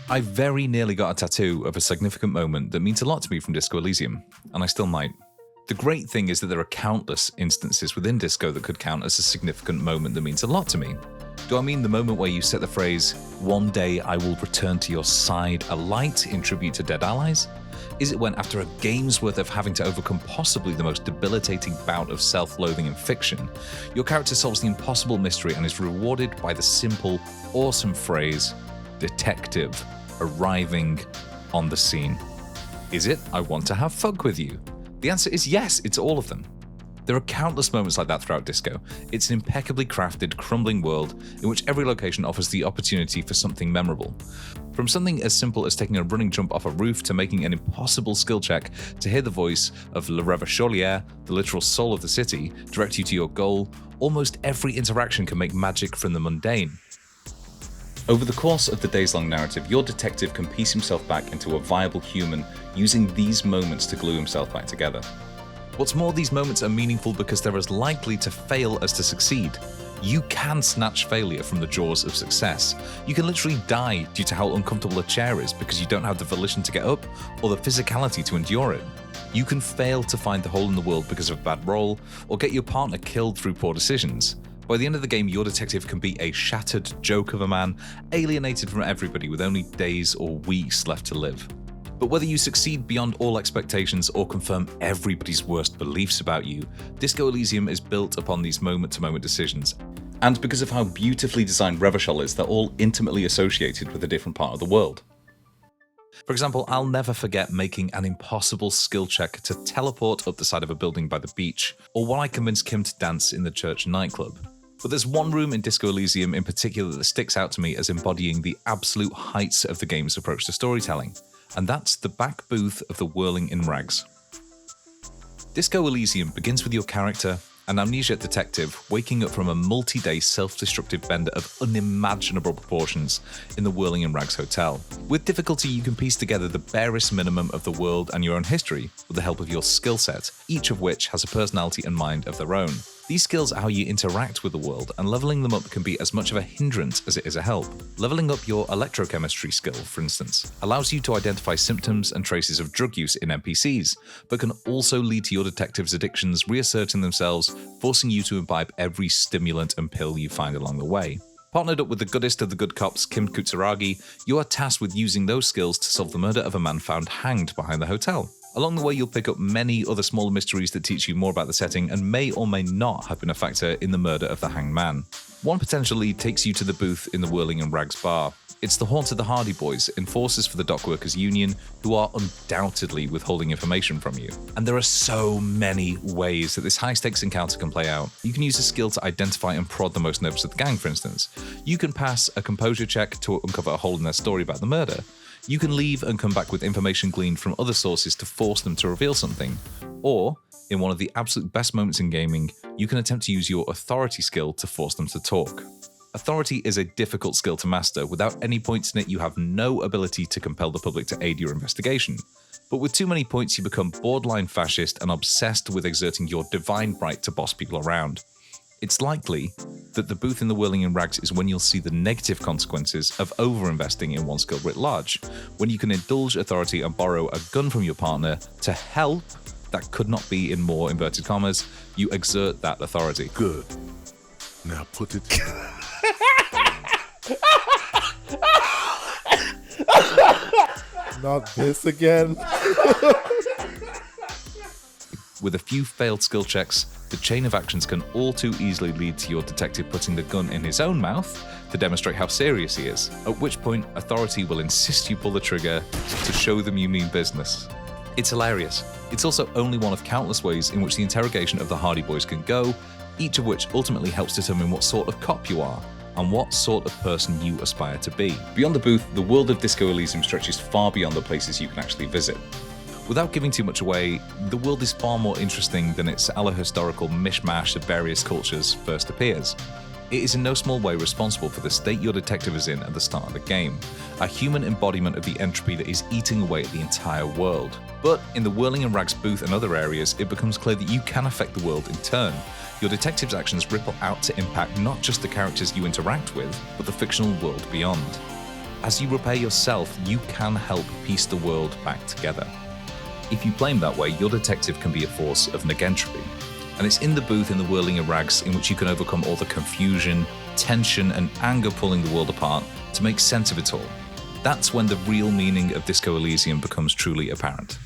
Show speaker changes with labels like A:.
A: I very nearly got a tattoo of a significant moment that means a lot to me from Disco Elysium, and I still might. The great thing is that there are countless instances within Disco that could count as a significant moment that means a lot to me. Do I mean the moment where you set the phrase, "One day I will return to your side," alight in tribute to dead allies? Is it when, after a game's worth of having to overcome possibly the most debilitating bout of self-loathing in fiction, your character solves the impossible mystery and is rewarded by the simple, awesome phrase, "Detective," arriving on the scene? Is it, "I want to have fun with you"? The answer is yes, it's all of them. There are countless moments like that throughout Disco. It's an impeccably crafted, crumbling world in which every location offers the opportunity for something memorable. From something as simple as taking a running jump off a roof to making an impossible skill check to hear the voice of Le Rêve-Cholier, the literal soul of the city, direct you to your goal, almost every interaction can make magic from the mundane. Over the course of the days-long narrative, your detective can piece himself back into a viable human using these moments to glue himself back together. What's more, these moments are meaningful because they're as likely to fail as to succeed. You can snatch failure from the jaws of success. You can literally die due to how uncomfortable a chair is because you don't have the volition to get up or the physicality to endure it. You can fail to find the hole in the world because of a bad roll, or get your partner killed through poor decisions. By the end of the game, your detective can be a shattered joke of a man, alienated from everybody with only days or weeks left to live. But whether you succeed beyond all expectations or confirm everybody's worst beliefs about you, Disco Elysium is built upon these moment-to-moment decisions. And because of how beautifully designed Rêve-Cholier is, they're all intimately associated with a different part of the world. For example, I'll never forget making an impossible skill check to teleport up the side of a building by the beach, or when I convinced Kim to dance in the church nightclub. But there's one room in Disco Elysium in particular that sticks out to me as embodying the absolute heights of the game's approach to storytelling, and that's the back booth of the Whirling-In-Rags. Disco Elysium begins with your character, an amnesiac detective, waking up from a multi-day self-destructive bender of unimaginable proportions in the Whirling-In-Rags hotel. With difficulty, you can piece together the barest minimum of the world and your own history with the help of your skill set, each of which has a personality and mind of their own. These skills are how you interact with the world, and leveling them up can be as much of a hindrance as it is a help. Leveling up your electrochemistry skill, for instance, allows you to identify symptoms and traces of drug use in NPCs, but can also lead to your detective's addictions reasserting themselves, forcing you to imbibe every stimulant and pill you find along the way. Partnered up with the goodest of the good cops, Kim Kutsuragi, you are tasked with using those skills to solve the murder of a man found hanged behind the hotel. Along the way, you'll pick up many other smaller mysteries that teach you more about the setting and may or may not have been a factor in the murder of the hanged man. One potential lead takes you to the booth in the Whirling-In-Rags bar. It's the haunt of the Hardy Boys, enforcers for the Dockworkers Union, who are undoubtedly withholding information from you. And there are so many ways that this high-stakes encounter can play out. You can use a skill to identify and prod the most nervous of the gang, for instance. You can pass a composure check to uncover a hole in their story about the murder. You can leave and come back with information gleaned from other sources to force them to reveal something. Or, in one of the absolute best moments in gaming, you can attempt to use your authority skill to force them to talk. Authority is a difficult skill to master. Without any points in it, you have no ability to compel the public to aid your investigation. But with too many points, you become borderline fascist and obsessed with exerting your divine right to boss people around. It's likely that the booth in the Whirling-In-Rags is when you'll see the negative consequences of over-investing in one skill writ large, when you can indulge authority and borrow a gun from your partner to help, that could not be in more inverted commas, you exert that authority.
B: Good. Now put it... Not this again.
A: With a few failed skill checks, the chain of actions can all too easily lead to your detective putting the gun in his own mouth to demonstrate how serious he is, at which point authority will insist you pull the trigger to show them you mean business. It's hilarious. It's also only one of countless ways in which the interrogation of the Hardy Boys can go, each of which ultimately helps determine what sort of cop you are and what sort of person you aspire to be. Beyond the booth, the world of Disco Elysium stretches far beyond the places you can actually visit. Without giving too much away, the world is far more interesting than its allo-historical mishmash of various cultures first appears. It is in no small way responsible for the state your detective is in at the start of the game, a human embodiment of the entropy that is eating away at the entire world. But in the Whirling-In-Rags booth and other areas, it becomes clear that you can affect the world in turn. Your detective's actions ripple out to impact not just the characters you interact with, but the fictional world beyond. as you repair yourself, you can help piece the world back together. If you play him that way, your detective can be a force of negentropy. And it's in the booth in the Whirling-In-Rags in which you can overcome all the confusion, tension, and anger pulling the world apart to make sense of it all. That's when the real meaning of Disco Elysium becomes truly apparent.